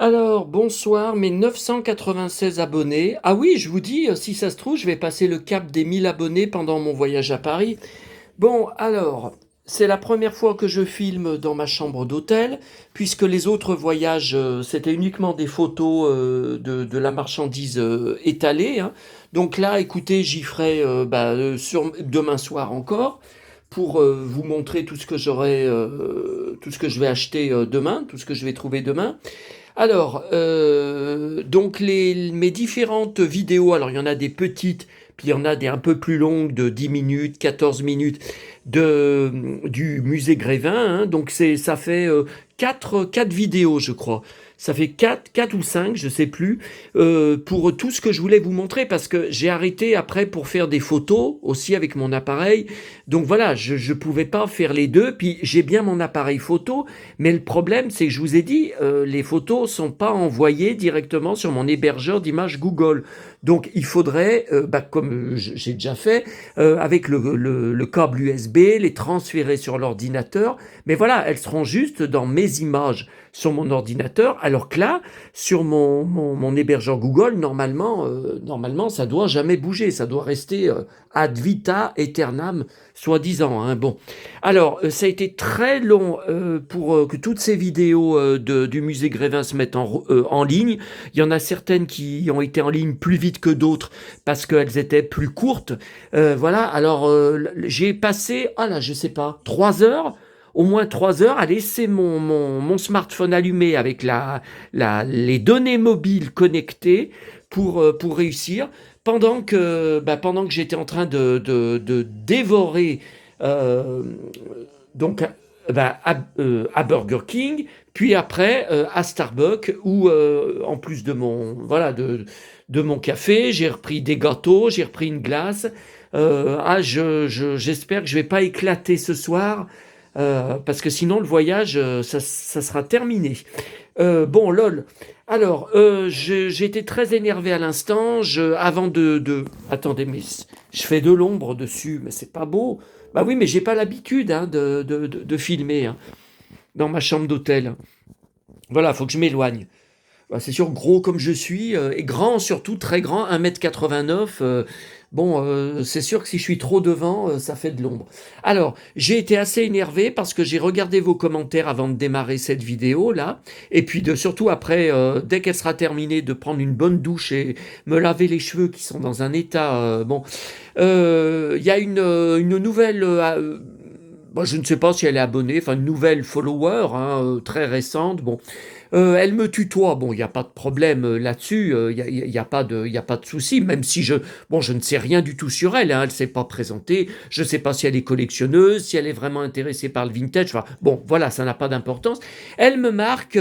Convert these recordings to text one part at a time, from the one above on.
Alors, bonsoir, mes 996 abonnés. Ah oui, je vous dis, si ça se trouve, je vais passer le cap des 1000 abonnés pendant mon voyage à Paris. Bon, alors, c'est la première fois que je filme dans ma chambre d'hôtel, puisque les autres voyages, c'était uniquement des photos de la marchandise étalée, hein. Donc là, écoutez, j'y ferai demain soir encore pour vous montrer tout ce que tout ce que je vais acheter demain, tout ce que je vais trouver demain. Alors, donc mes différentes vidéos, alors il y en a des petites, puis il y en a des un peu plus longues de 10 minutes, 14 minutes du musée Grévin, hein. Donc ça fait quatre vidéos, je crois. Ça fait quatre ou 5, je sais plus, pour tout ce que je voulais vous montrer, parce que j'ai arrêté après pour faire des photos aussi avec mon appareil. Donc voilà, je pouvais pas faire les deux, puis j'ai bien mon appareil photo, mais le problème, c'est que je vous ai dit, les photos sont pas envoyées directement sur mon hébergeur d'images Google. Donc il faudrait, comme j'ai déjà fait, avec le câble USB, les transférer sur l'ordinateur. Mais voilà, elles seront juste dans mes images sur mon ordinateur, alors que là, sur mon hébergeur Google, normalement, ça doit jamais bouger, ça doit rester ad vita aeternam, soi-disant, hein. Bon, alors, ça a été très long pour que toutes ces vidéos du musée Grévin se mettent en ligne. Il y en a certaines qui ont été en ligne plus vite que d'autres parce qu'elles étaient plus courtes. Voilà, alors j'ai passé, ah là, je sais pas, 3 heures, au moins 3 heures, à laisser mon smartphone allumé avec les données mobiles connectées pour réussir, pendant que j'étais en train de dévorer euh, donc à Burger King, puis après à Starbucks, où en plus de mon café, j'ai repris des gâteaux, j'ai repris une glace. J'espère que je vais pas éclater ce soir, parce que sinon le voyage, ça sera terminé. Bon, lol. Alors, j'ai été très énervé à l'instant. Avant attendez, mais je fais de l'ombre dessus, mais c'est pas beau. Bah oui, mais j'ai pas l'habitude, hein, de filmer, hein, dans ma chambre d'hôtel. Voilà, faut que je m'éloigne. Bah, c'est sûr, gros comme je suis, et grand surtout, très grand, 1,89 m. C'est sûr que si je suis trop devant, ça fait de l'ombre. Alors, j'ai été assez énervé parce que j'ai regardé vos commentaires avant de démarrer cette vidéo là, et puis surtout après, dès qu'elle sera terminée, de prendre une bonne douche et me laver les cheveux qui sont dans un état. Il y a une nouvelle. Je ne sais pas si elle est abonnée, enfin une nouvelle follower, hein, très récente. Bon, elle me tutoie, bon, il n'y a pas de problème là-dessus, y a pas de, y a pas de souci, même si je ne sais rien du tout sur elle, hein, elle ne s'est pas présentée, je ne sais pas si elle est collectionneuse, si elle est vraiment intéressée par le vintage, enfin, bon, voilà, ça n'a pas d'importance. Elle me marque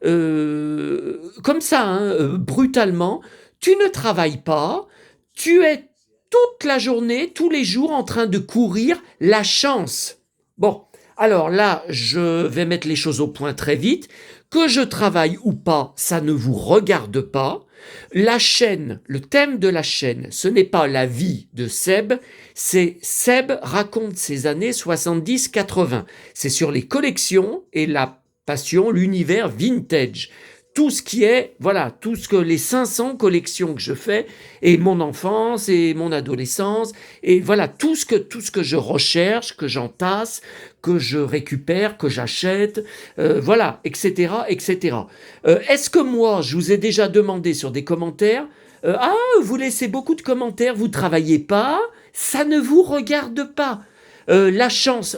comme ça, hein, brutalement, tu ne travailles pas, tu es toute la journée, tous les jours en train de courir la chance. Bon, alors là, je vais mettre les choses au point très vite. Que je travaille ou pas, ça ne vous regarde pas. La chaîne, le thème de la chaîne, ce n'est pas la vie de Seb, c'est Seb raconte ses années 70-80. C'est sur les collections et la passion, l'univers vintage. Tout ce qui est, voilà, tout ce que les 500 collections que je fais, et mon enfance, et mon adolescence, et voilà, tout ce que je recherche, que j'entasse, que je récupère, que j'achète, voilà, etc., etc. Est-ce que moi, je vous ai déjà demandé sur des commentaires, ah, vous laissez beaucoup de commentaires, vous travaillez pas, ça ne vous regarde pas. La chance,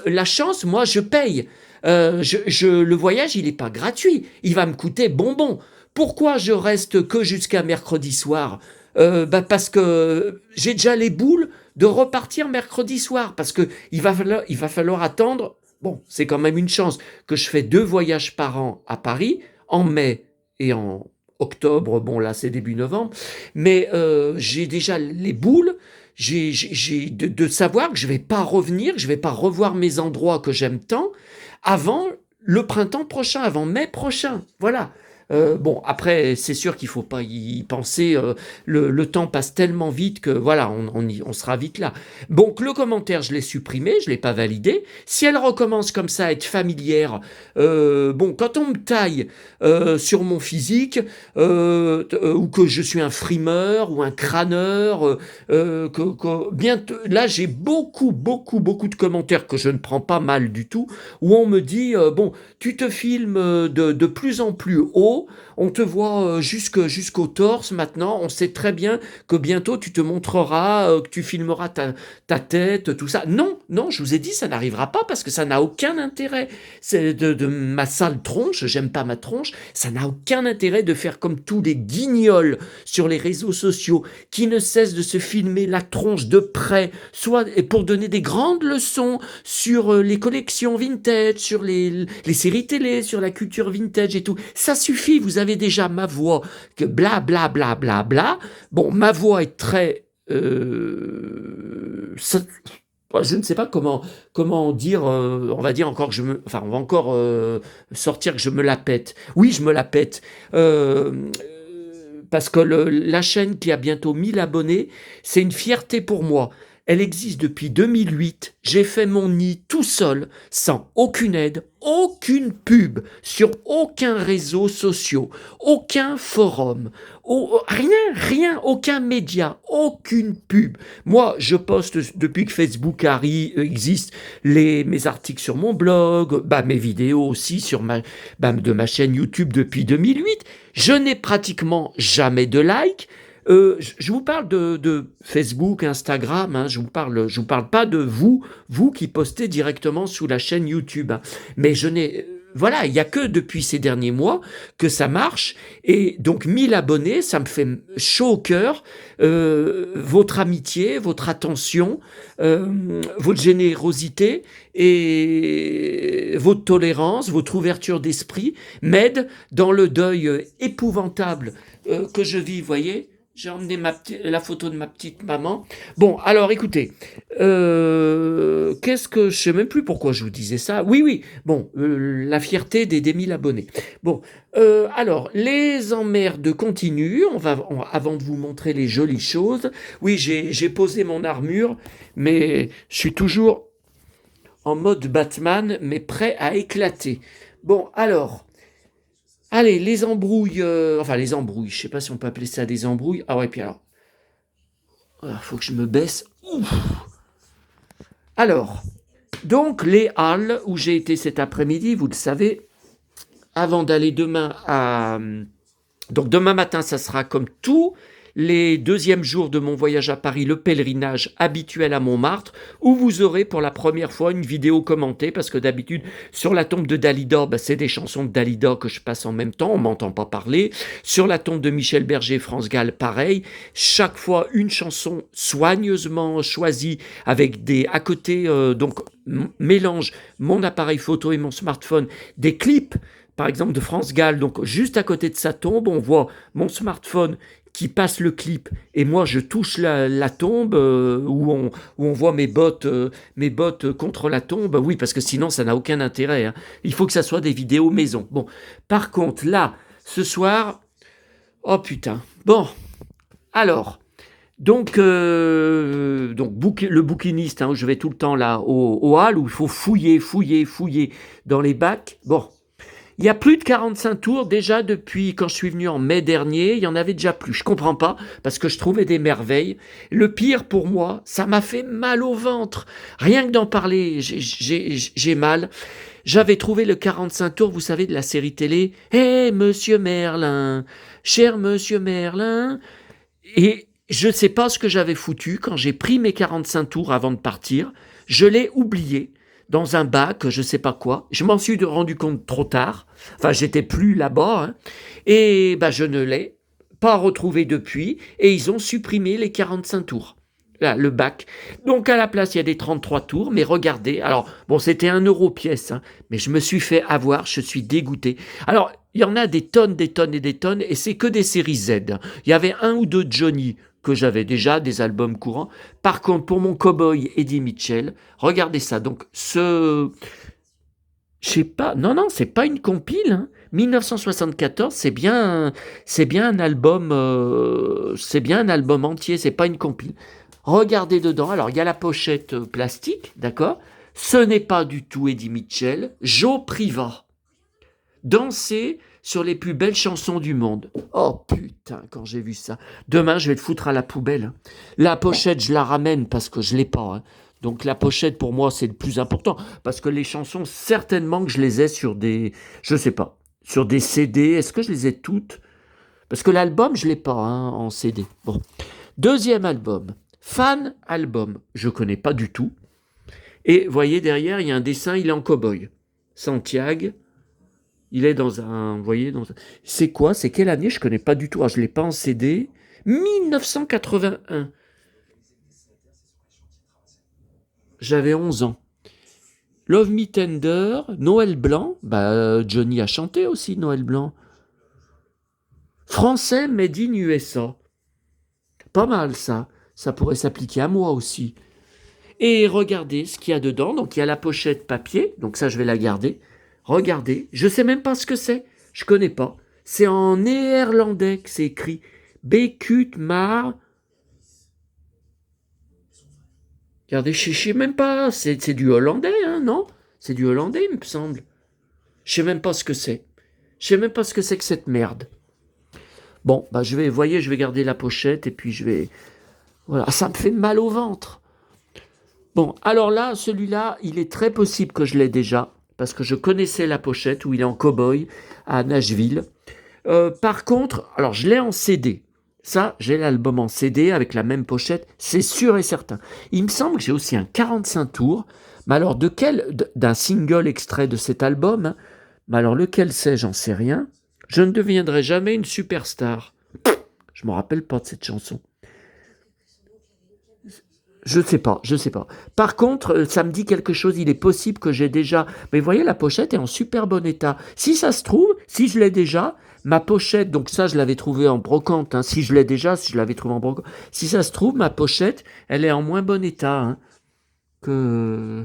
moi, je paye. Le voyage, il n'est pas gratuit. Il va me coûter bonbon. Pourquoi je reste que jusqu'à mercredi soir? Parce que j'ai déjà les boules de repartir mercredi soir. Parce que il va falloir attendre. Bon, c'est quand même une chance que je fais 2 voyages par an à Paris, en mai et en octobre. Bon, là, c'est début novembre. Mais j'ai déjà les boules. J'ai de savoir que je vais pas revenir, que je vais pas revoir mes endroits que j'aime tant avant le printemps prochain, avant mai prochain. Voilà. Bon, après, c'est sûr qu'il faut pas y penser. Le temps passe tellement vite que voilà, on sera vite là. Donc le commentaire, je l'ai supprimé, je l'ai pas validé. Si elle recommence comme ça à être familière, bon, quand on me taille sur mon physique, ou que je suis un frimeur ou un crâneur, là j'ai beaucoup de commentaires que je ne prends pas mal du tout, où on me dit bon, tu te filmes de plus en plus haut, on te voit jusqu'au torse maintenant, on sait très bien que bientôt tu te montreras, que tu filmeras ta tête, tout ça. Non, non, je vous ai dit, ça n'arrivera pas parce que ça n'a aucun intérêt. C'est de ma sale tronche, j'aime pas ma tronche, ça n'a aucun intérêt de faire comme tous les guignols sur les réseaux sociaux qui ne cessent de se filmer la tronche de près, soit pour donner des grandes leçons sur les collections vintage, sur les séries télé, sur la culture vintage et tout. Ça suffit, vous avez déjà ma voix, que bla bla bla bla bla. Bon, ma voix est très... je ne sais pas comment dire, on va dire encore que enfin, on va encore sortir que je me la pète. Oui, je me la pète. Parce que la chaîne qui a bientôt 1000 abonnés, c'est une fierté pour moi. Elle existe depuis 2008. J'ai fait mon nid tout seul, sans aucune aide, aucune pub, sur aucun réseau social, aucun forum, rien, aucun média, aucune pub. Moi, je poste depuis que Facebook existe mes articles sur mon blog, mes vidéos aussi de ma chaîne YouTube depuis 2008. Je n'ai pratiquement jamais de likes. Je vous parle de Facebook, Instagram, hein, je vous parle pas de vous qui postez directement sous la chaîne YouTube, hein. Mais voilà, il y a que depuis ces derniers mois que ça marche, et donc 1000 abonnés, ça me fait chaud au cœur. Votre amitié, votre attention, votre générosité et votre tolérance, votre ouverture d'esprit m'aident dans le deuil épouvantable que je vis, voyez. J'ai emmené la photo de ma petite maman. Bon, alors écoutez, qu'est-ce que je sais même plus pourquoi je vous disais ça. Oui, bon, la fierté des 1000 abonnés. Bon, alors les emmerdes continuent. Avant de vous montrer les jolies choses. Oui, j'ai posé mon armure, mais je suis toujours en mode Batman, mais prêt à éclater. Bon, alors. Allez, les embrouilles, les embrouilles, je sais pas si on peut appeler ça des embrouilles. Ah ouais, puis alors, faut que je me baisse. Ouf. Alors, donc les halles où j'ai été cet après-midi, vous le savez, avant d'aller demain à... Donc demain matin, ça sera comme tous les deuxièmes jours de mon voyage à Paris, le pèlerinage habituel à Montmartre, où vous aurez pour la première fois une vidéo commentée, parce que d'habitude, sur la tombe de Dalida, c'est des chansons de Dalida que je passe en même temps, on m'entend pas parler. Sur la tombe de Michel Berger, France Gall, pareil. Chaque fois, une chanson soigneusement choisie, avec à côté, donc, mélange mon appareil photo et mon smartphone, des clips, par exemple de France Gall, donc juste à côté de sa tombe, on voit mon smartphone qui passe le clip, et moi je touche la tombe, où on voit mes bottes contre la tombe. Oui, parce que sinon ça n'a aucun intérêt, hein. Il faut que ça soit des vidéos maison. Bon, par contre là, ce soir, oh putain, bon, alors, donc le bouquiniste, hein, où je vais tout le temps là, au hall, où il faut fouiller dans les bacs, bon. Il y a plus de 45 tours déjà depuis quand je suis venu en mai dernier. Il y en avait déjà plus. Je comprends pas parce que je trouvais des merveilles. Le pire pour moi, ça m'a fait mal au ventre. Rien que d'en parler, j'ai mal. J'avais trouvé le 45 tours, vous savez, de la série télé. Hé, Monsieur Merlin, cher Monsieur Merlin. Et je ne sais pas ce que j'avais foutu quand j'ai pris mes 45 tours avant de partir. Je l'ai oublié dans un bac, je sais pas quoi. Je m'en suis rendu compte trop tard. Enfin, j'étais plus là-bas, hein. Et je ne l'ai pas retrouvé depuis. Et ils ont supprimé les 45 tours. Là, le bac. Donc, à la place, il y a des 33 tours. Mais regardez. Alors, bon, c'était 1 euro pièce, hein, mais je me suis fait avoir. Je suis dégoûté. Alors, il y en a des tonnes. Et c'est que des séries Z. Il y avait 1 ou 2 Johnny que j'avais déjà, des albums courants. Par contre, pour mon cow-boy Eddie Mitchell, regardez ça. Donc, je sais pas, non, c'est pas une compile, hein. 1974, c'est bien un album entier, c'est pas une compile. Regardez dedans, alors il y a la pochette plastique, d'accord? Ce n'est pas du tout Eddie Mitchell, Joe Priva. Danser sur les plus belles chansons du monde. Oh putain, quand j'ai vu ça. Demain, je vais le foutre à la poubelle, hein. La pochette, je la ramène parce que je l'ai pas, hein. Donc la pochette, pour moi, c'est le plus important. Parce que les chansons, certainement que je les ai sur des... Je sais pas. Sur des CD. Est-ce que je les ai toutes? Parce que l'album, je l'ai pas, hein, en CD. Bon. Deuxième album. Fan album. Je connais pas du tout. Et vous voyez, derrière, il y a un dessin, il est en cow-boy. Santiago. Il est dans un... Vous voyez, dans un... C'est quoi? C'est quelle année? Je connais pas du tout. Ah, je l'ai pas en CD. 1981. J'avais 11 ans. Love Me Tender, Noël Blanc. Bah, Johnny a chanté aussi Noël Blanc. Français Made in USA. Pas mal ça. Ça pourrait s'appliquer à moi aussi. Et regardez ce qu'il y a dedans. Donc il y a la pochette papier. Donc ça, je vais la garder. Regardez. Je sais même pas ce que c'est. Je connais pas. C'est en néerlandais que c'est écrit. Bekut maar. Regardez, je sais même pas. C'est du hollandais, hein, non? C'est du hollandais, il me semble. Je sais même pas ce que c'est. Je sais même pas ce que c'est que cette merde. Bon, bah je vais garder la pochette et puis je vais... Voilà, ah, ça me fait mal au ventre. Bon, alors là, celui-là, il est très possible que je l'ai déjà, parce que je connaissais la pochette où il est en cow-boy à Nashville. Par contre, alors je l'ai en CD. Ça, j'ai l'album en CD avec la même pochette, c'est sûr et certain. Il me semble que j'ai aussi un 45 tours, mais alors d'un single extrait de cet album, hein, mais alors lequel c'est, j'en sais rien. Je ne deviendrai jamais une superstar. Je me rappelle pas de cette chanson. Je sais pas. Par contre, ça me dit quelque chose, il est possible que j'ai déjà... Mais vous voyez, la pochette est en super bon état. Si ça se trouve, si je l'ai déjà, ma pochette, donc ça, je l'avais trouvée en brocante, hein, si je l'ai déjà, si je l'avais trouvée en brocante, si ça se trouve, ma pochette, elle est en moins bon état, hein, que...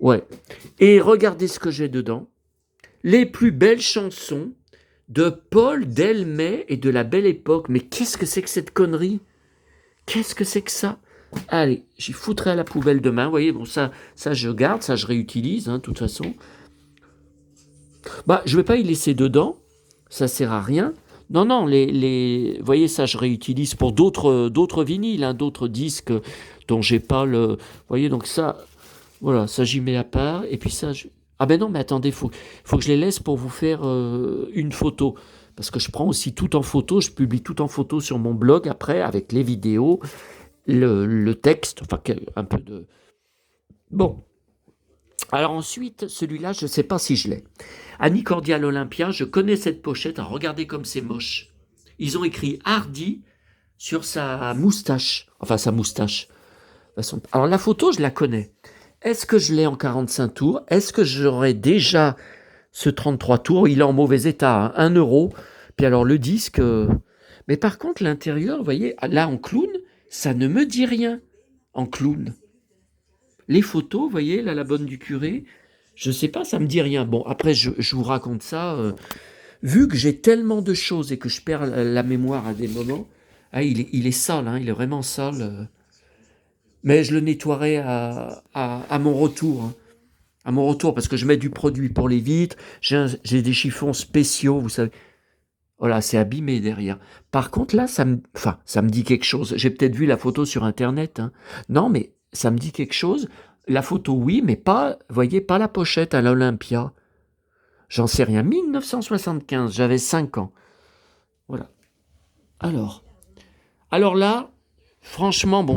Ouais. Et regardez ce que j'ai dedans. Les plus belles chansons de Paul Delmet et de la Belle Époque. Mais qu'est-ce que c'est que cette connerie? Qu'est-ce que c'est que ça? Allez, j'y foutrai à la poubelle demain. Vous voyez, bon, ça je garde, ça je réutilise, hein, de toute façon. Bah, je vais pas y laisser dedans. Ça sert à rien. Non, non, vous voyez, ça je réutilise pour d'autres vinyles, hein, d'autres disques dont j'ai pas le... Vous voyez, donc ça, voilà, ça j'y mets à part. Et puis ça, ah ben non, mais attendez, faut que je les laisse pour vous faire une photo. Parce que je prends aussi tout en photo, je publie tout en photo sur mon blog après, avec les vidéos, le texte, enfin un peu de... Bon, alors ensuite, celui-là, je ne sais pas si je l'ai. Annie Cordial Olympia, je connais cette pochette, alors regardez comme c'est moche. Ils ont écrit Hardy sur sa moustache, enfin sa moustache. Alors la photo, je la connais. Est-ce que je l'ai en 45 tours? Est-ce que j'aurais déjà ce 33 tours? Il est en mauvais état, hein, 1 euro. Puis alors le disque... Mais par contre, l'intérieur, vous voyez, là en clown, ça ne me dit rien en clown. Les photos, vous voyez, là, la bonne du curé, je sais pas, ça me dit rien. Bon, après, je vous raconte ça. Vu que j'ai tellement de choses et que je perds la mémoire à des moments, ah, il est sale, hein, il est vraiment sale. Mais je le nettoierai à mon retour, hein. À mon retour, parce que je mets du produit pour les vitres, j'ai des chiffons spéciaux, vous savez. Voilà, c'est abîmé derrière. Par contre, là, ça me dit quelque chose. J'ai peut-être vu la photo sur Internet, hein. Non, mais ça me dit quelque chose. La photo, oui, mais pas, voyez, pas la pochette à l'Olympia. J'en sais rien. 1975, j'avais 5 ans. Voilà. Alors, alors là, franchement, bon,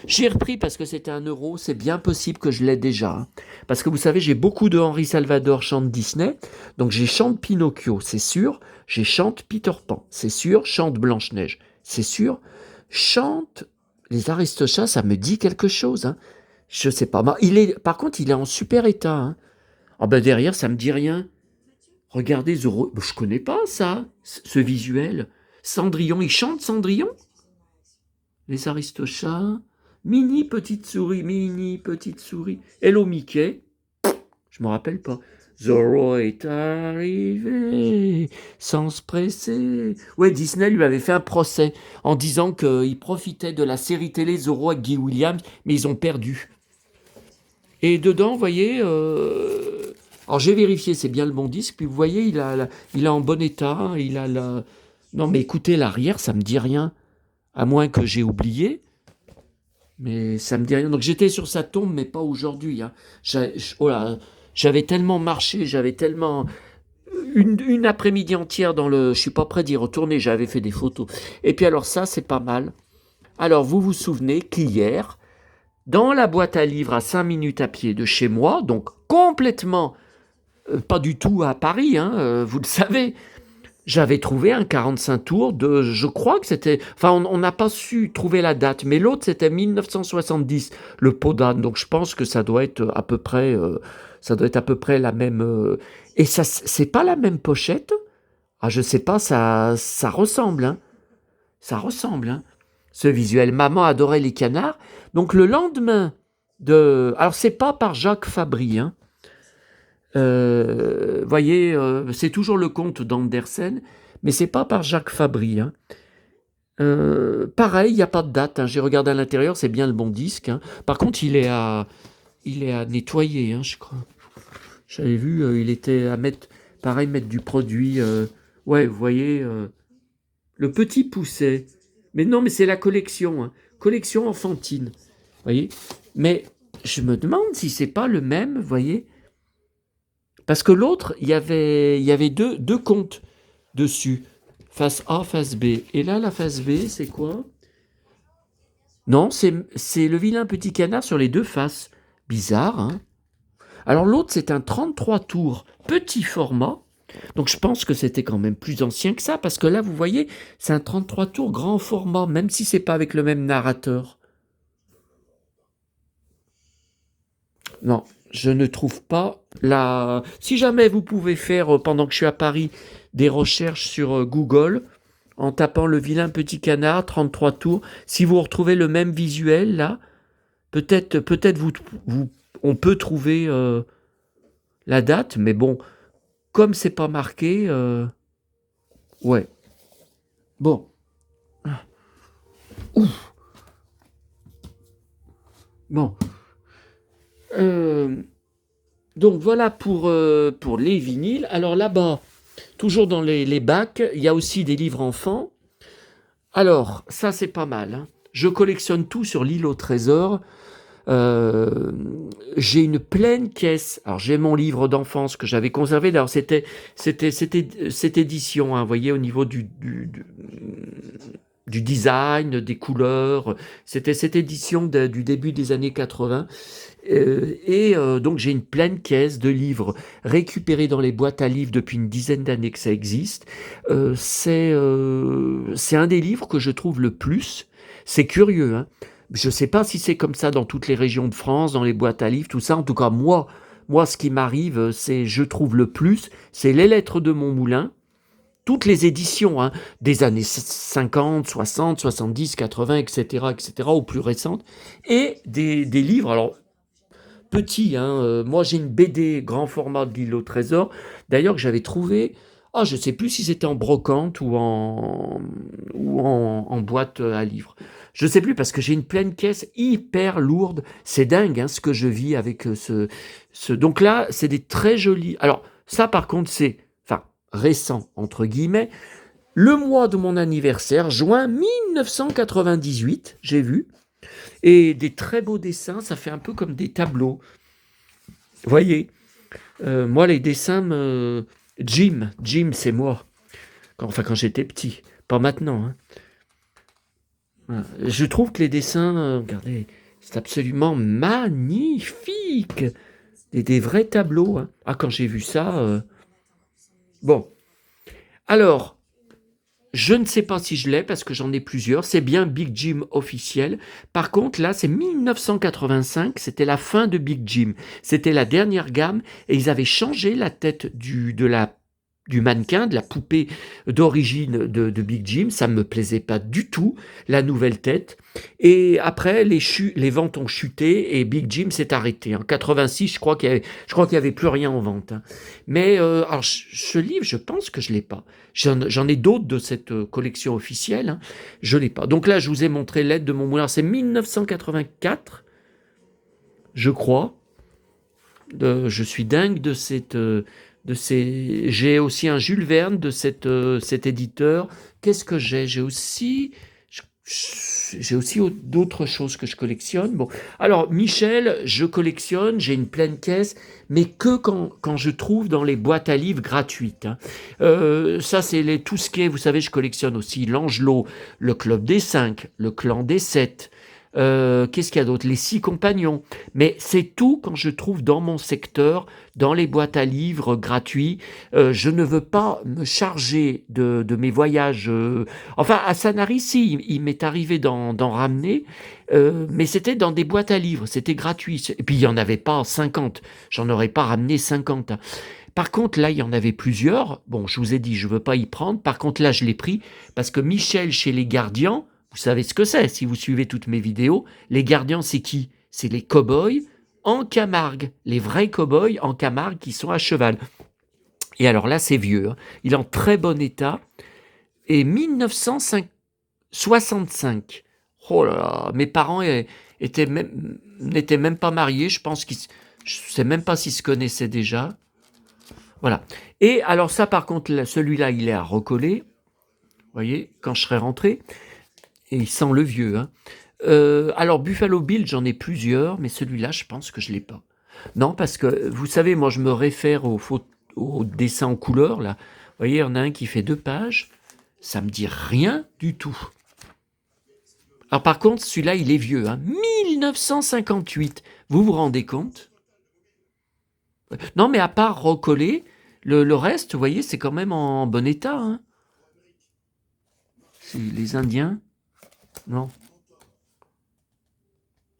j'ai repris parce que c'était 1 euro. C'est bien possible que je l'ai déjà, hein. Parce que vous savez, j'ai beaucoup de Henri Salvador chante Disney. Donc j'ai chante Pinocchio, c'est sûr. J'ai chante Peter Pan, c'est sûr. Chante Blanche-Neige, c'est sûr. Chante les Aristochats, ça me dit quelque chose, hein. Je sais pas. Par contre, il est en super état, hein. Ah ben derrière, ça me dit rien. Regardez, Zorro. Je connais pas ça, ce visuel. Cendrillon, il chante Cendrillon? Les Aristochats. Mini petite souris, Hello Mickey. Je me rappelle pas. Zorro est arrivé sans se presser. Ouais, Disney lui avait fait un procès en disant qu'il profitait de la série télé Zorro avec Guy Williams, mais ils ont perdu. Et dedans, vous voyez, alors j'ai vérifié, c'est bien le bon disque. Puis vous voyez, il est en bon état. Il a la. Non, mais écoutez, l'arrière, ça me dit rien, à moins que j'ai oublié. Mais ça me dit rien. Donc j'étais sur sa tombe, mais pas aujourd'hui. Hein. Oh là, j'avais tellement marché, j'avais tellement une après-midi entière dans le. Je suis pas prêt d'y retourner. J'avais fait des photos. Et puis alors ça, c'est pas mal. Alors vous vous souvenez qu'hier, dans la boîte à livres à 5 minutes à pied de chez moi, donc complètement pas du tout à Paris, hein, vous le savez, j'avais trouvé un 45 tours de, je crois que c'était, enfin on n'a pas su trouver la date, mais l'autre c'était 1970, le pot d'âne, donc je pense que ça doit être à peu près, la même, et ça c'est pas la même pochette, ah je sais pas, ça ressemble, hein, ça ressemble, hein, ce visuel. Maman adorait les canards, donc le lendemain de, alors c'est pas par Jacques Fabry, hein. Voyez, c'est toujours le conte d'Andersen, mais c'est pas par Jacques Fabry. Hein. Pareil, il n'y a pas de date. Hein. J'ai regardé à l'intérieur, c'est bien le bon disque. Hein. Par contre, il est à nettoyer, hein, je crois. J'avais vu, il était à mettre, pareil, mettre du produit. Ouais, vous voyez, le petit pousset. Mais non, mais c'est la collection, hein. Collection enfantine. Vous voyez. Mais je me demande si c'est pas le même, vous voyez. Parce que l'autre, il y avait deux comptes dessus. Face A, face B. Et là, la face B, c'est quoi? Non, c'est le vilain petit canard sur les deux faces. Bizarre, hein? Alors l'autre, c'est un 33 tours, petit format. Donc je pense que c'était quand même plus ancien que ça, parce que là, vous voyez, c'est un 33 tours grand format, même si c'est pas avec le même narrateur. Non, je ne trouve pas la. Si jamais vous pouvez faire, pendant que je suis à Paris, des recherches sur Google, en tapant le vilain petit canard, 33 tours, si vous retrouvez le même visuel là, peut-être on peut trouver la date, mais bon, comme c'est pas marqué, ouais. Bon. Ouf. Bon. Donc voilà pour les vinyles. Alors là-bas, toujours dans les bacs, il y a aussi des livres enfants. Alors, ça c'est pas mal. Hein. Je collectionne tout sur l'île au trésor. Euh, j'ai une pleine caisse. Alors j'ai mon livre d'enfance que j'avais conservé. Alors c'était cette édition, hein, vous voyez, au niveau du design, des couleurs. C'était cette édition du début des années 80. Donc j'ai une pleine caisse de livres récupérés dans les boîtes à livres depuis une dizaine d'années que ça existe. C'est un des livres que je trouve le plus. C'est curieux, hein. Je ne sais pas si c'est comme ça dans toutes les régions de France, dans les boîtes à livres, tout ça. En tout cas, moi ce qui m'arrive, c'est, je trouve le plus, c'est les lettres de mon moulin, toutes les éditions, hein, des années 50, 60, 70, 80, etc., aux plus récentes, et des livres, alors petits, hein, moi j'ai une BD grand format de l'île au trésor, d'ailleurs que j'avais trouvé, je ne sais plus si c'était en brocante ou en boîte à livres. Je ne sais plus parce que j'ai une pleine caisse hyper lourde. C'est dingue hein, ce que je vis avec ce. Donc là, c'est des très jolis. Alors ça, par contre, c'est récent entre guillemets. Le mois de mon anniversaire, juin 1998, j'ai vu, et des très beaux dessins. Ça fait un peu comme des tableaux. Vous voyez, moi les dessins, Jim, c'est moi. Quand j'étais petit, pas maintenant. Hein. Voilà. Je trouve que les dessins, regardez, c'est absolument magnifique. Des vrais tableaux. Hein. Quand j'ai vu ça. Bon. Alors, je ne sais pas si je l'ai parce que j'en ai plusieurs. C'est bien Big Jim officiel. Par contre, là, c'est 1985. C'était la fin de Big Jim. C'était la dernière gamme et ils avaient changé la tête de la du mannequin, de la poupée d'origine de Big Jim. Ça ne me plaisait pas du tout, la nouvelle tête. Et après, les ventes ont chuté et Big Jim s'est arrêté. En 86, je crois qu'il y avait plus rien en vente, hein. Mais alors, ce livre, je pense que je l'ai pas. J'en ai d'autres de cette collection officielle, hein. Je l'ai pas. Donc là, je vous ai montré l'aide de mon moulin. C'est 1984, je crois. Je suis dingue de ces. J'ai aussi un Jules Verne de cet éditeur. Qu'est-ce que j'ai? J'ai aussi d'autres choses que je collectionne. Bon, alors Michel, je collectionne, j'ai une pleine caisse, mais que quand je trouve dans les boîtes à livres gratuites, hein. Ça, c'est tout ce qui est, vous savez, je collectionne aussi l'Angelot, le Club des 5, le Clan des 7. Qu'est-ce qu'il y a d'autre? Les 6 compagnons. Mais c'est tout quand je trouve dans mon secteur, dans les boîtes à livres gratuits. Je ne veux pas me charger de mes voyages. Enfin, à Sanary, si, il m'est arrivé d'en ramener, mais c'était dans des boîtes à livres, c'était gratuit. Et puis, il n'y en avait pas 50. J'en aurais pas ramené 50, hein. Par contre, là, il y en avait plusieurs. Bon, je vous ai dit, je ne veux pas y prendre. Par contre, là, je l'ai pris parce que Michel, chez Les Gardiens, vous savez ce que c'est, si vous suivez toutes mes vidéos. Les Gardiens, c'est qui? C'est les cow-boys en Camargue, les vrais cow-boys en Camargue qui sont à cheval. Et alors là, c'est vieux, hein. Il est en très bon état. Et 1965. Oh là là, mes parents n'étaient même pas mariés. Je pense je ne sais même pas s'ils se connaissaient déjà. Voilà. Et alors ça, par contre, celui-là, il est à recoller. Vous voyez, quand je serai rentré. Et il sent le vieux, hein. Alors, Buffalo Bill, j'en ai plusieurs, mais celui-là, je pense que je ne l'ai pas. Non, parce que, vous savez, moi, je me réfère au dessin en couleur, là. Vous voyez, il y en a un qui fait 2 pages. Ça me dit rien du tout. Alors, par contre, celui-là, il est vieux, hein. 1958. Vous vous rendez compte? Non, mais à part recoller, le reste, vous voyez, c'est quand même en bon état, hein. C'est les Indiens. Non.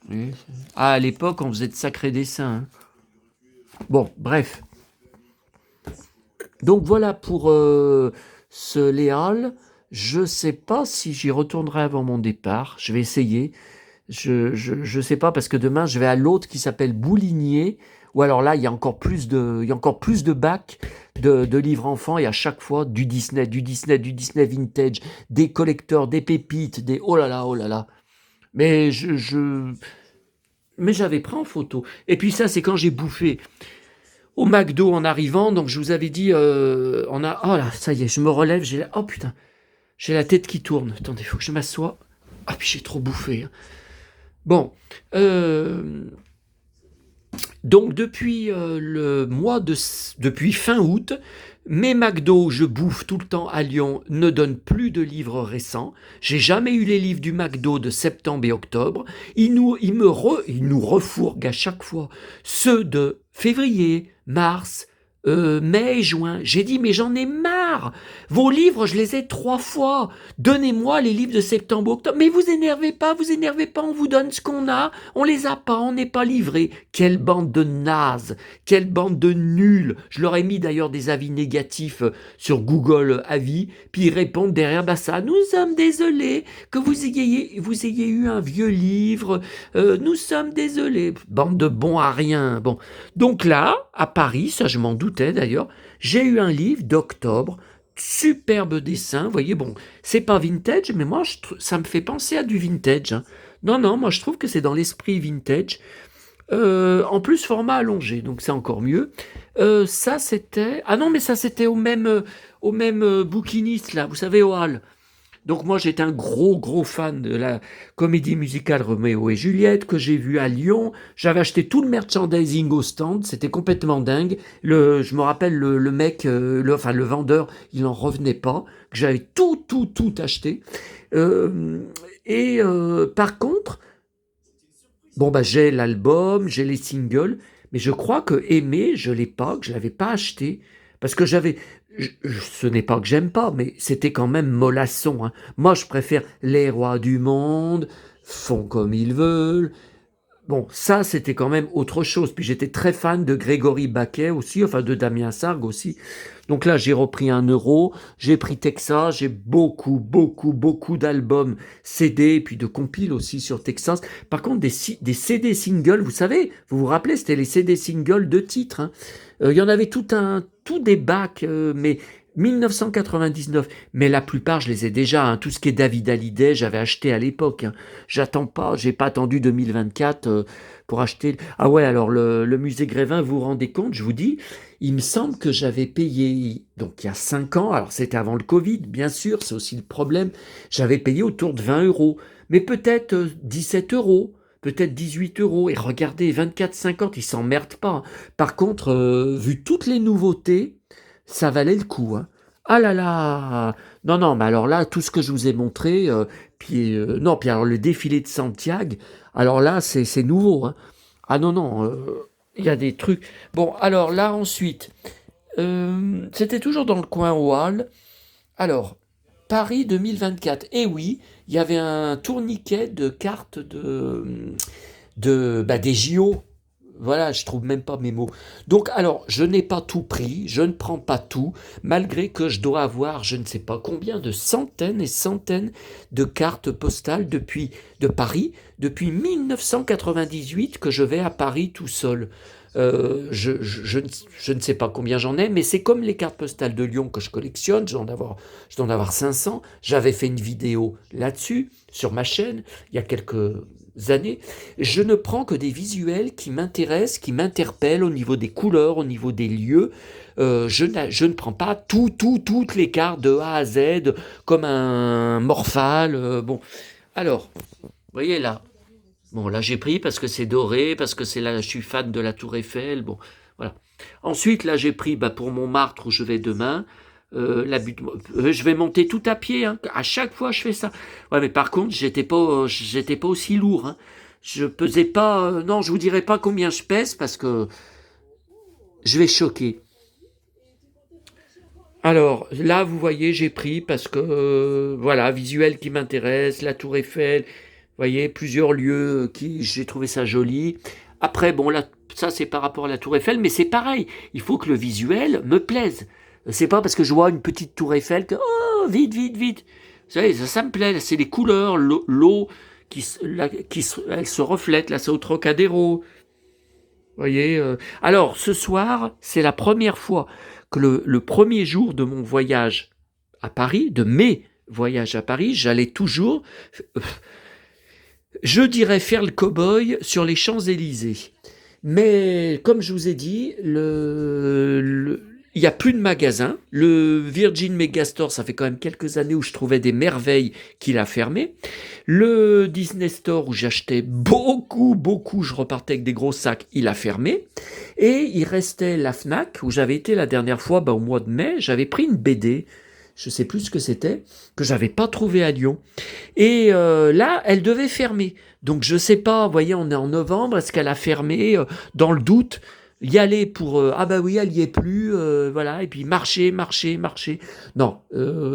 Oui. Ah, à l'époque, on faisait de sacrés dessins, hein. Bon, bref. Donc voilà pour ce Léal. Je ne sais pas si j'y retournerai avant mon départ. Je vais essayer. Je sais pas parce que demain, je vais à l'autre qui s'appelle Boulinier. Ou alors là, il y a encore plus de bacs de livres enfants et à chaque fois du Disney vintage, des collecteurs, des pépites, des oh là là, oh là là. Mais mais j'avais pris en photo. Et puis ça, c'est quand j'ai bouffé au McDo en arrivant. Donc je vous avais dit, oh là, ça y est, je me relève. Oh putain, j'ai la tête qui tourne. Attendez, il faut que je m'assoie. Ah puis j'ai trop bouffé, hein. Bon, donc depuis depuis fin août, mes McDo, je bouffe tout le temps à Lyon, ne donnent plus de livres récents. J'ai jamais eu les livres du McDo de septembre et octobre. Ils nous refourguent à chaque fois ceux de février, mars, mai et juin. J'ai dit, mais j'en ai marre. Vos livres, je les ai 3 fois. Donnez-moi les livres de septembre, octobre. Mais vous énervez pas, on vous donne ce qu'on a. On les a pas, on n'est pas livré. Quelle bande de nazes, quelle bande de nuls. Je leur ai mis d'ailleurs des avis négatifs sur Google Avis, puis ils répondent derrière, bah ça, nous sommes désolés que vous ayez eu un vieux livre, nous sommes désolés. Bande de bons à rien. Bon, donc là, à Paris, ça je m'en doutais d'ailleurs, j'ai eu un livre d'octobre, superbe dessin, vous voyez, bon, c'est pas vintage, mais moi, ça me fait penser à du vintage, hein. Non, non, moi je trouve que c'est dans l'esprit vintage. En plus, format allongé, donc c'est encore mieux. Ça, c'était... Ah non, mais ça, c'était au même bouquiniste, là, vous savez, au Hall. Donc moi, j'étais un gros fan de la comédie musicale Roméo et Juliette que j'ai vue à Lyon. J'avais acheté tout le merchandising au stand, c'était complètement dingue. Je me rappelle le mec, le vendeur, il n'en revenait pas, que j'avais tout acheté. Par contre, bon bah j'ai l'album, j'ai les singles, mais je crois que Aimer, je l'ai pas, que je l'avais pas acheté, parce que ce n'est pas que j'aime pas, mais c'était quand même mollasson, hein. Moi, je préfère Les Rois du Monde, font comme ils veulent, Bon, ça, c'était quand même autre chose. Puis j'étais très fan de Grégory Baquet aussi, enfin de Damien Sargue aussi. Donc là, j'ai repris 1 euro, j'ai pris Texas, j'ai beaucoup d'albums CD, puis de compiles aussi sur Texas. Par contre, des CD singles, vous vous rappelez, c'était les CD singles de titres, hein. Il y en avait tout des bacs, mais 1999. Mais la plupart, je les ai déjà, hein. Tout ce qui est David Hallyday, j'avais acheté à l'époque, hein. J'ai pas attendu 2024 pour acheter. Ah ouais, alors le musée Grévin, vous vous rendez compte, je vous dis, il me semble que j'avais payé, donc il y a 5 ans, alors c'était avant le Covid, bien sûr, c'est aussi le problème, j'avais payé autour de 20 euros, mais peut-être 17 euros, peut-être 18 euros, et regardez, 24,50, ils s'emmerdent pas, hein. Par contre, vu toutes les nouveautés, ça valait le coup, hein. Ah là là! Non, non, mais alors là, tout ce que je vous ai montré, non, puis alors le défilé de Santiago, alors là, c'est nouveau, hein. Ah non, non, il y a des trucs. Bon, alors là, ensuite, c'était toujours dans le coin Wall. Alors, Paris 2024. Eh oui, il y avait un tourniquet de cartes des JO. Voilà, je trouve même pas mes mots. Donc, alors, je n'ai pas tout pris, je ne prends pas tout, malgré que je dois avoir, je ne sais pas combien, de centaines et centaines de cartes postales de Paris, depuis 1998 que je vais à Paris tout seul. Je ne sais pas combien j'en ai, mais c'est comme les cartes postales de Lyon que je collectionne, je dois en avoir 500. J'avais fait une vidéo là-dessus, sur ma chaîne, il y a quelques années. Je ne prends que des visuels qui m'intéressent, qui m'interpellent au niveau des couleurs, au niveau des lieux. Je ne prends pas toutes les cartes de A à Z comme un Morphal. Bon, alors, vous voyez là. Bon, là j'ai pris parce que c'est doré, parce que c'est là, je suis fan de la Tour Eiffel. Bon, voilà. Ensuite, là j'ai pris pour Montmartre où je vais demain. Je vais monter tout à pied, hein. À chaque fois je fais ça. Ouais, mais par contre j'étais pas aussi lourd, hein. Je pesais pas. Non, je vous dirai pas combien je pèse parce que je vais choquer. Alors là, vous voyez, j'ai pris parce que voilà, visuel qui m'intéresse, la Tour Eiffel, vous voyez, plusieurs lieux qui j'ai trouvé ça joli. Après, bon, là, ça c'est par rapport à la Tour Eiffel, mais c'est pareil. Il faut que le visuel me plaise. C'est pas parce que je vois une petite Tour Eiffel que oh vite. Vous savez, ça me plaît. C'est les couleurs, l'eau elle se reflète. Là, c'est au Trocadéro. Vous voyez. Alors, ce soir, c'est la première fois que le premier jour de mon voyage à Paris, de mes voyages à Paris, j'allais toujours, je dirais, faire le cow-boy sur les Champs-Élysées. Mais comme je vous ai dit, il n'y a plus de magasins. Le Virgin Megastore, ça fait quand même quelques années où je trouvais des merveilles qu'il a fermé. Le Disney Store où j'achetais beaucoup, je repartais avec des gros sacs, il a fermé. Et il restait la Fnac où j'avais été la dernière fois, au mois de mai, j'avais pris une BD, je sais plus ce que c'était, que j'avais pas trouvé à Lyon. Et là, elle devait fermer. Donc je sais pas, vous voyez, on est en novembre, est-ce qu'elle a fermé dans le doute? Y aller pour ah bah oui, elle y est plus, voilà, et puis marcher. Non,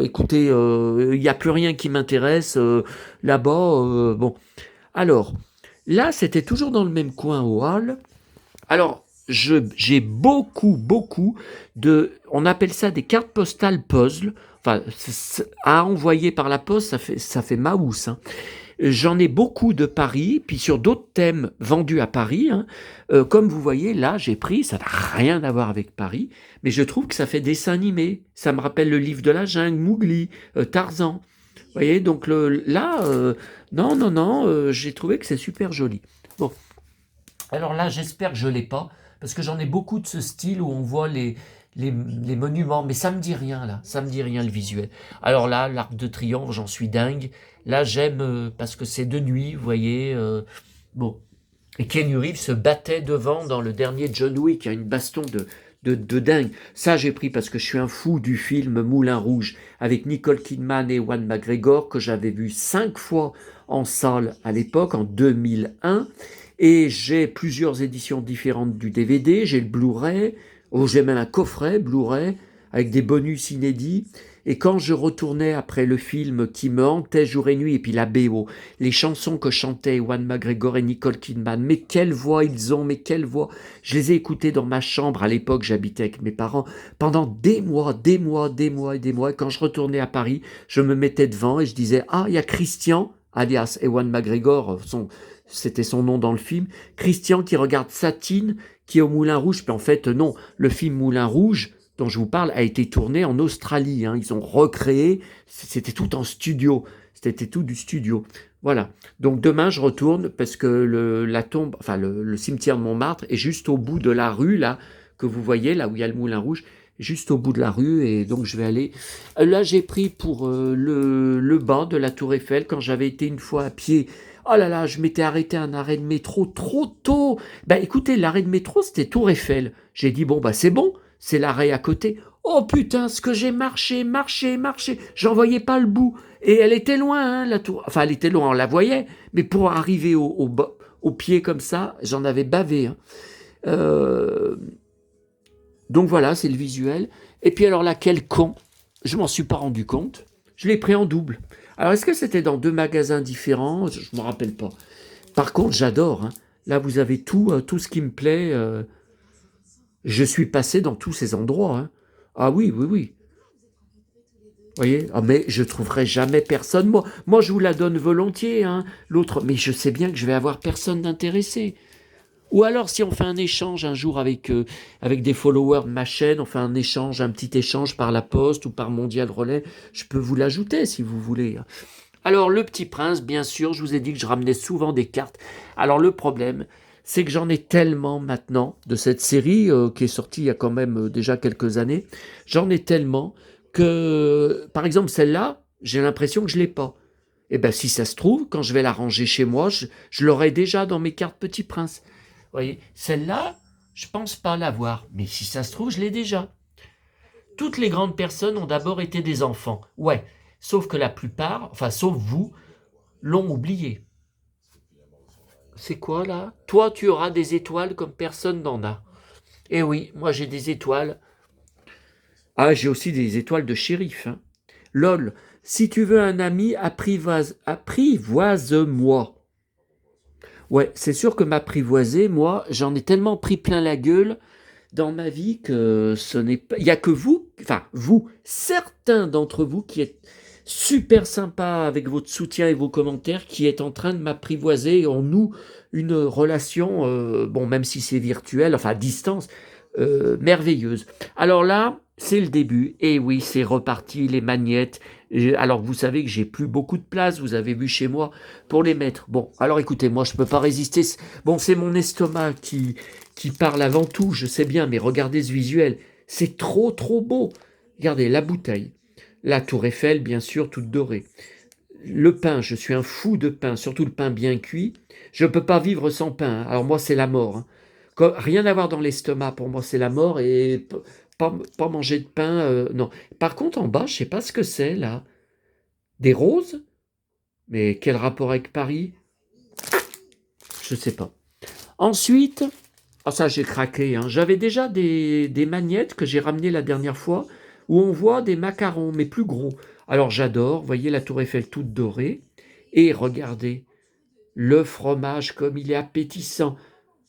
écoutez, il n'y a plus rien qui m'intéresse là-bas. Bon, alors là, c'était toujours dans le même coin au hall. Alors j'ai beaucoup on appelle ça des cartes postales puzzle. Enfin, à envoyer par la poste, ça fait maousse, hein. J'en ai beaucoup de Paris, puis sur d'autres thèmes vendus à Paris, hein. Comme vous voyez, là, j'ai pris, ça n'a rien à voir avec Paris, mais je trouve que ça fait dessin animé. Ça me rappelle le livre de la jungle, Mowgli, Tarzan. Vous voyez, donc là, non, j'ai trouvé que c'est super joli. Bon, alors là, j'espère que je ne l'ai pas, parce que j'en ai beaucoup de ce style où on voit les monuments, mais ça me dit rien là, ça me dit rien le visuel. Alors là, l'Arc de Triomphe, j'en suis dingue. Là, j'aime parce que c'est de nuit, vous voyez. Bon. Et Keanu Reeves se battait devant dans le dernier John Wick, il y a une baston de dingue. Ça, j'ai pris parce que je suis un fou du film Moulin Rouge avec Nicole Kidman et Ewan McGregor que j'avais vu 5 fois en salle à l'époque, en 2001. Et j'ai plusieurs éditions différentes du DVD. J'ai le Blu-ray, j'ai même un coffret Blu-ray avec des bonus inédits. Et quand je retournais après le film qui me hantait jour et nuit, et puis la BO, les chansons que chantaient Ewan McGregor et Nicole Kidman, mais quelle voix ils ont, mais quelle voix. Je les ai écoutés dans ma chambre, à l'époque j'habitais avec mes parents, pendant des mois, des mois, des mois et des mois. Et quand je retournais à Paris, je me mettais devant et je disais, ah, il y a Christian, alias Ewan McGregor, c'était son nom dans le film, Christian qui regarde Satine, qui est au Moulin Rouge. Puis en fait, non, le film Moulin Rouge, dont je vous parle, a été tourné en Australie. Hein. Ils ont recréé, c'était tout en studio, c'était tout du studio. Voilà. Donc demain, je retourne parce que la tombe, enfin le cimetière de Montmartre est juste au bout de la rue, là, que vous voyez, là où il y a le Moulin Rouge, juste au bout de la rue, et donc je vais aller. Là, j'ai pris pour le bas de la Tour Eiffel quand j'avais été une fois à pied. Oh là là, je m'étais arrêté à un arrêt de métro trop tôt. Ben écoutez, l'arrêt de métro, c'était Tour Eiffel. J'ai dit, bon, bah c'est bon, c'est l'arrêt à côté. Oh putain, ce que j'ai marché, marché, marché. J'en voyais pas le bout. Et elle était loin, hein, la tour. Enfin, elle était loin, on la voyait. Mais pour arriver au pied comme ça, j'en avais bavé. Hein. Euh, donc voilà, c'est le visuel. Et puis alors là, quel con. Je m'en suis pas rendu compte. Je l'ai pris en double. Alors, est-ce que c'était dans deux magasins différents? Je ne me rappelle pas. Par contre, j'adore. Hein. Là, vous avez tout ce qui me plaît. Je suis passé dans tous ces endroits. Hein. Ah oui, oui, oui. Vous voyez, ah, mais je trouverai jamais personne. Moi, je vous la donne volontiers. Hein. L'autre, mais je sais bien que je vais avoir personne d'intéressé. Ou alors, si on fait un échange un jour avec des followers de ma chaîne, on fait un échange, un petit échange par la poste ou par Mondial Relais, je peux vous l'ajouter si vous voulez. Alors, le Petit Prince, bien sûr, je vous ai dit que je ramenais souvent des cartes. Alors, le problème, c'est que j'en ai tellement maintenant de cette série qui est sortie il y a quand même déjà quelques années. J'en ai tellement que, par exemple, celle-là, j'ai l'impression que je ne l'ai pas. Eh bien, si ça se trouve, quand je vais la ranger chez moi, je l'aurai déjà dans mes cartes Petit Prince. Vous voyez, celle-là, je pense pas l'avoir. Mais si ça se trouve, je l'ai déjà. Toutes les grandes personnes ont d'abord été des enfants. Ouais, sauf que la plupart, enfin, sauf vous, l'ont oublié. C'est quoi là? Toi, tu auras des étoiles comme personne n'en a. Eh oui, moi j'ai des étoiles. Ah, j'ai aussi des étoiles de shérif. Hein. Lol, si tu veux un ami, apprivoise-moi. Ouais, c'est sûr que m'apprivoiser, moi, j'en ai tellement pris plein la gueule dans ma vie que ce n'est pas. Il n'y a que vous, enfin, vous, certains d'entre vous qui êtes super sympa avec votre soutien et vos commentaires, qui est en train de m'apprivoiser en nous une relation, bon, même si c'est virtuel, enfin à distance, merveilleuse. Alors là, c'est le début. Et oui, c'est reparti, les magnettes. Alors vous savez que j'ai plus beaucoup de place, vous avez vu chez moi, pour les mettre. Bon, alors écoutez, moi je peux pas résister. Bon, c'est mon estomac qui parle avant tout, je sais bien, mais regardez ce visuel. C'est trop, trop beau. Regardez la bouteille. La tour Eiffel, bien sûr, toute dorée. Le pain, je suis un fou de pain, surtout le pain bien cuit. Je ne peux pas vivre sans pain. Hein. Alors moi, c'est la mort. Hein. Rien à voir dans l'estomac, pour moi, c'est la mort. Et pas manger de pain, non. Par contre, en bas, je ne sais pas ce que c'est, là. Des roses? Mais quel rapport avec Paris? Je ne sais pas. Ensuite, ah ça j'ai craqué, hein. J'avais déjà des magnettes que j'ai ramenées la dernière fois, où on voit des macarons, mais plus gros. Alors j'adore, vous voyez la tour Eiffel toute dorée, et regardez, le fromage comme il est appétissant.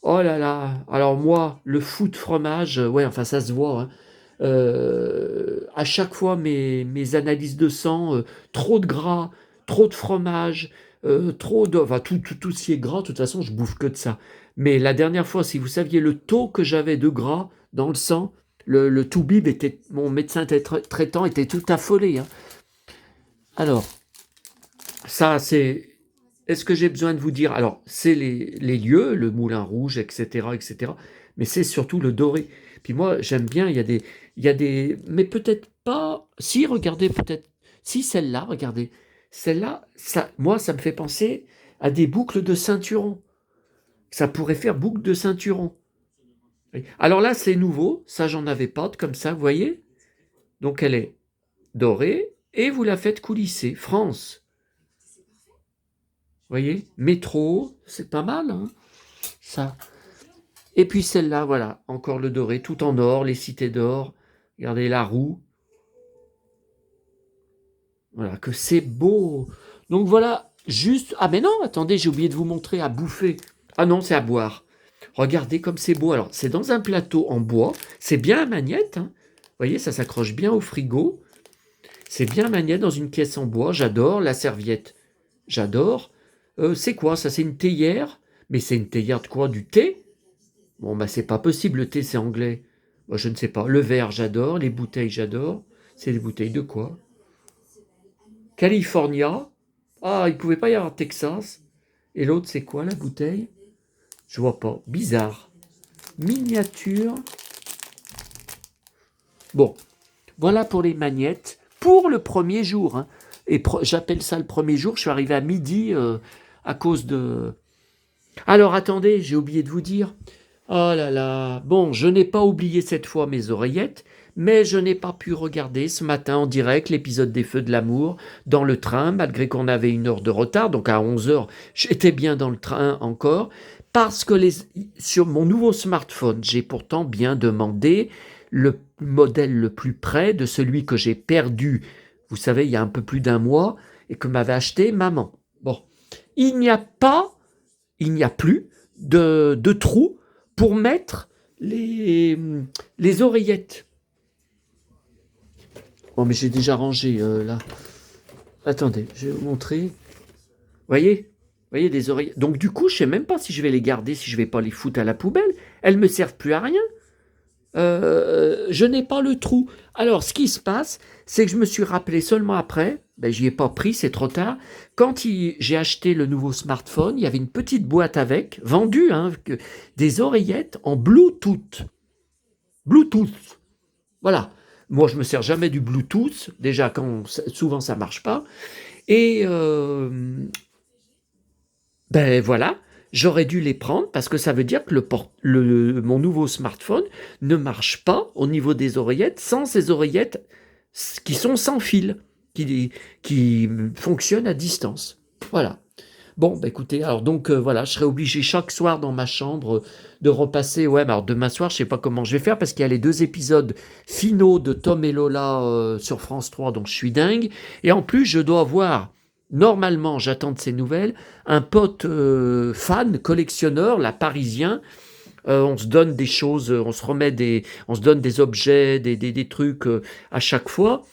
Oh là là, alors moi, le fou de fromage, ouais, enfin ça se voit, hein. À chaque fois mes analyses de sang, trop de gras, trop de fromage, trop de... Enfin tout ce qui est gras, de toute façon je bouffe que de ça. Mais la dernière fois, si vous saviez le taux que j'avais de gras dans le sang, le toubib était... Mon médecin traitant était tout affolé. Hein. Alors, ça c'est... Est-ce que j'ai besoin de vous dire? Alors, c'est les lieux, le Moulin Rouge, etc., etc. Mais c'est surtout le doré. Puis moi, j'aime bien, mais peut-être pas... Si, regardez, peut-être... Si, celle-là, regardez. Celle-là, moi, ça me fait penser à des boucles de ceinturon. Ça pourrait faire boucle de ceinturon. Oui. Alors là, c'est nouveau. Ça, j'en avais pas de comme ça, vous voyez? Donc, elle est dorée et vous la faites coulisser. France. Vous voyez? Métro, c'est pas mal, hein, ça. Et puis celle-là, voilà, encore le doré, tout en or, les cités d'or. Regardez la roue. Voilà, que c'est beau. Donc voilà, juste... Ah mais non, attendez, j'ai oublié de vous montrer à bouffer. Ah non, c'est à boire. Regardez comme c'est beau. Alors, c'est dans un plateau en bois. C'est bien à magnette, hein. Vous voyez, ça s'accroche bien au frigo. C'est bien à magnette dans une caisse en bois. J'adore la serviette. J'adore. C'est quoi ça? C'est une théière? Mais c'est une théière de quoi? Du thé? Bon, bah c'est pas possible, le thé c'est anglais. Moi, je ne sais pas. Le verre, j'adore. Les bouteilles, j'adore. C'est des bouteilles de quoi? California. Ah, il pouvait pas y avoir Texas. Et l'autre, c'est quoi la bouteille? Je vois pas. Bizarre. Miniature. Bon, voilà pour les magnettes. Pour le premier jour, hein. Et j'appelle ça le premier jour. Je suis arrivé à midi à cause de... Alors attendez, j'ai oublié de vous dire. Oh là là. Bon, je n'ai pas oublié cette fois mes oreillettes, mais je n'ai pas pu regarder ce matin en direct l'épisode des Feux de l'amour dans le train, malgré qu'on avait 1 heure de retard. Donc à 11 heures, j'étais bien dans le train encore. Parce que sur mon nouveau smartphone, j'ai pourtant bien demandé le modèle le plus près de celui que j'ai perdu, vous savez, il y a un peu plus d'1 mois, et que m'avait acheté maman. Bon, il n'y a pas, il n'y a plus de trou pour mettre les oreillettes. Bon, mais j'ai déjà rangé là. Attendez, je vais vous montrer. Voyez? Voyez des oreillettes. Donc du coup, je sais même pas si je vais les garder, si je vais pas les foutre à la poubelle. Elles me servent plus à rien. Je n'ai pas le trou. Alors, ce qui se passe, c'est que je me suis rappelé seulement après, ben, j'y ai pas pris, c'est trop tard. Quand j'ai acheté le nouveau smartphone, il y avait une petite boîte avec, vendue, hein, des oreillettes en Bluetooth. Bluetooth. Voilà. Moi, je me sers jamais du Bluetooth. Déjà, souvent, ça marche pas. Et ben voilà, j'aurais dû les prendre parce que ça veut dire que mon nouveau smartphone ne marche pas au niveau des oreillettes sans ces oreillettes qui sont sans fil, qui fonctionnent à distance. Voilà. Bon, bah écoutez, alors donc voilà, je serai obligé chaque soir dans ma chambre de repasser. Ouais, mais alors demain soir, je sais pas comment je vais faire parce qu'il y a les 2 épisodes finaux de Tom et Lola sur France 3, donc je suis dingue. Et en plus, je dois avoir, normalement, j'attends de ces nouvelles, un pote fan, collectionneur, la parisien. On se donne des choses, on se donne des objets, des trucs à chaque fois.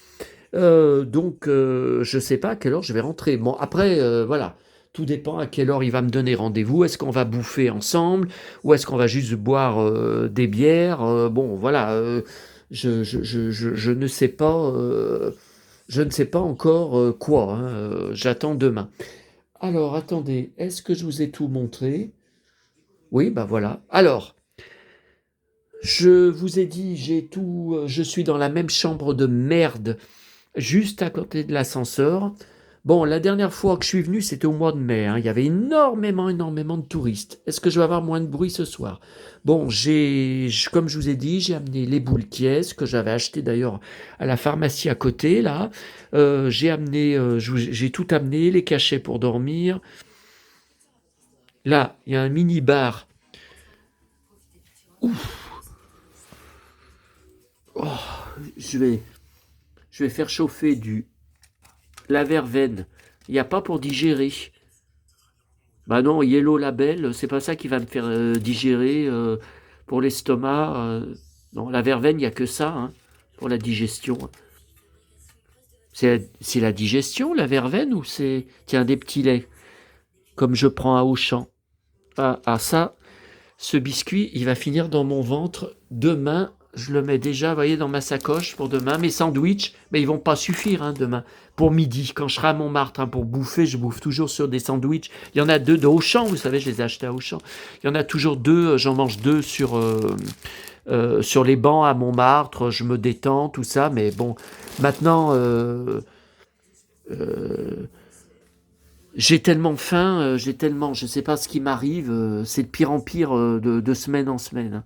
Donc, je sais pas à quelle heure je vais rentrer. Bon, après, voilà. Tout dépend à quelle heure il va me donner rendez-vous. Est-ce qu'on va bouffer ensemble ou est-ce qu'on va juste boire des bières? Bon, voilà. Je ne sais pas. Je ne sais pas encore quoi, hein. J'attends demain. Alors, attendez. Est-ce que je vous ai tout montré? Oui, bah voilà. Alors, je vous ai dit, j'ai tout. Je suis dans la même chambre de merde juste à côté de l'ascenseur. Bon, la dernière fois que je suis venu, c'était au mois de mai, hein. Il y avait énormément de touristes. Est-ce que je vais avoir moins de bruit ce soir? Bon, comme je vous ai dit, j'ai amené les boules Kies, que j'avais acheté d'ailleurs à la pharmacie à côté, là. J'ai tout amené, les cachets pour dormir. Là, il y a un mini-bar. Ouf. Oh, je vais, je vais faire chauffer la verveine. Il n'y a pas pour digérer. Bah non, Yellow Label, c'est pas ça qui va me faire digérer pour l'estomac. Non, la verveine, il n'y a que ça hein, pour la digestion. C'est la digestion, la verveine, ou c'est... Tiens, des petits laits, comme je prends à Auchan. Ça, ce biscuit, il va finir dans mon ventre demain. Je le mets déjà, vous voyez, dans ma sacoche pour demain. Mes sandwichs, mais ils vont pas suffire hein, demain. Pour midi, quand je serai à Montmartre, hein, pour bouffer, je bouffe toujours sur des sandwichs. Il y en a 2 de Auchan, vous savez, je les ai achetés à Auchan. Il y en a toujours 2, j'en mange 2 sur les bancs à Montmartre. Je me détends, tout ça. Mais bon, maintenant, j'ai tellement faim, je sais pas ce qui m'arrive. C'est de pire en pire de semaine en semaine, hein.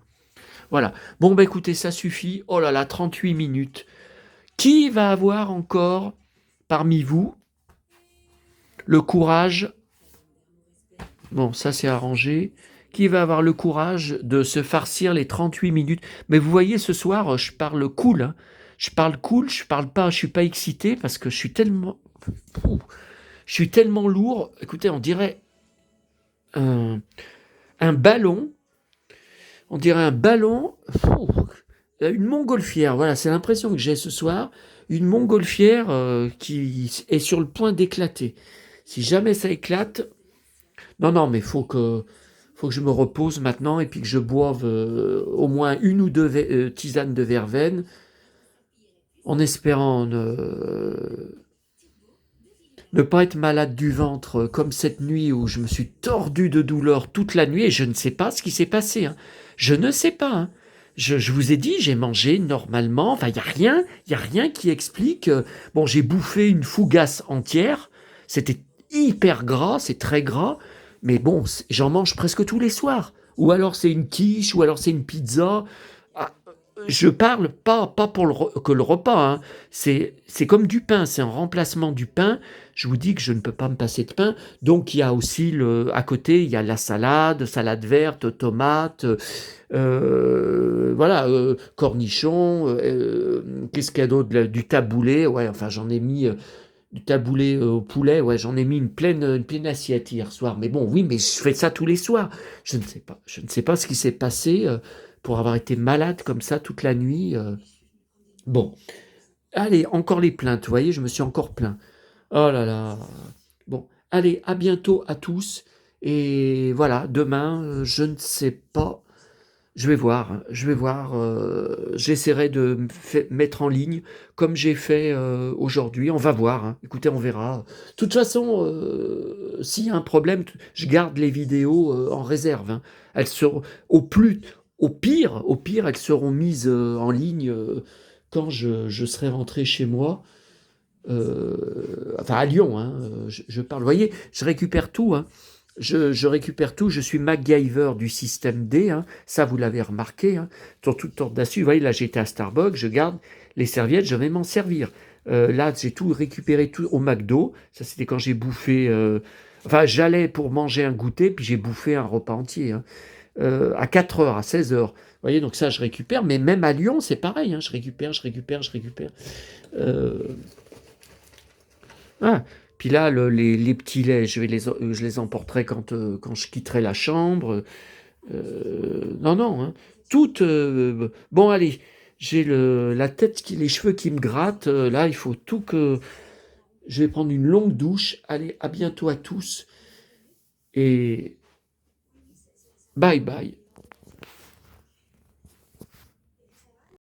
Voilà. Bon, bah écoutez, ça suffit. Oh là là, 38 minutes. Qui va avoir encore, parmi vous, le courage... Bon, ça c'est arrangé. Qui va avoir le courage de se farcir les 38 minutes? Mais vous voyez, ce soir, je parle cool, hein. Je parle cool, je parle pas, je suis pas excité parce que je suis tellement Pouh, je suis tellement lourd. Écoutez, on dirait un, un ballon. On dirait un ballon. Pouh, une montgolfière. Voilà, c'est l'impression que j'ai ce soir. Une montgolfière qui est sur le point d'éclater. Si jamais ça éclate, non, non, mais faut que je me repose maintenant et puis que je boive au moins une ou deux tisanes de verveine, en espérant ne pas être malade du ventre comme cette nuit où je me suis tordu de douleur toute la nuit et je ne sais pas ce qui s'est passé, hein. Je ne sais pas, hein. Je vous ai dit, j'ai mangé normalement. Enfin, il y a rien qui explique. Bon, j'ai bouffé une fougasse entière. C'était hyper gras, c'est très gras. Mais bon, j'en mange presque tous les soirs. Ou alors c'est une quiche, ou alors c'est une pizza. Ah, je parle pas pour que le repas, hein. C'est comme du pain, c'est un remplacement du pain. Je vous dis que je ne peux pas me passer de pain. Donc il y a aussi à côté, il y a la salade, salade verte, tomate, voilà, cornichons. Qu'est-ce qu'il y a d'autre? Du taboulé, ouais, enfin j'en ai mis du taboulé au poulet, ouais, j'en ai mis une pleine assiette hier soir. Mais bon, oui, mais je fais ça tous les soirs. Je ne sais pas ce qui s'est passé pour avoir été malade comme ça toute la nuit. Bon, allez, encore les plaintes, vous voyez, je me suis encore plaint. Oh là là. Bon, allez, à bientôt à tous. Et voilà, demain, je ne sais pas. Je vais voir, hein, je vais voir. J'essaierai de mettre en ligne comme j'ai fait aujourd'hui. On va voir, hein. Écoutez, on verra. De toute façon, s'il y a un problème, je garde les vidéos en réserve, hein. Elles seront au pire, elles seront mises en ligne quand je serai rentré chez moi. Enfin à Lyon, hein, je parle. Vous voyez, je récupère tout, hein. Je récupère tout. Je suis MacGyver du système D, hein. Ça, vous l'avez remarqué, hein. Sur toute sorte d'astuces. Vous voyez, là, j'étais à Starbucks, je garde les serviettes, je vais m'en servir. Là, j'ai tout récupéré tout au McDo. Ça, c'était quand j'ai bouffé. Enfin, j'allais pour manger un goûter, puis j'ai bouffé un repas entier, hein. À 4 heures, à 16 heures. Vous voyez, donc ça, je récupère. Mais même à Lyon, c'est pareil, hein. Je récupère, je récupère, je récupère. Euh, ah, puis là, les petits laits, je les emporterai quand je quitterai la chambre. Non, non, hein. Tout. Bon, allez, j'ai la tête, les cheveux qui me grattent. Là, il faut tout que. Je vais prendre une longue douche. Allez, à bientôt à tous. Et bye bye.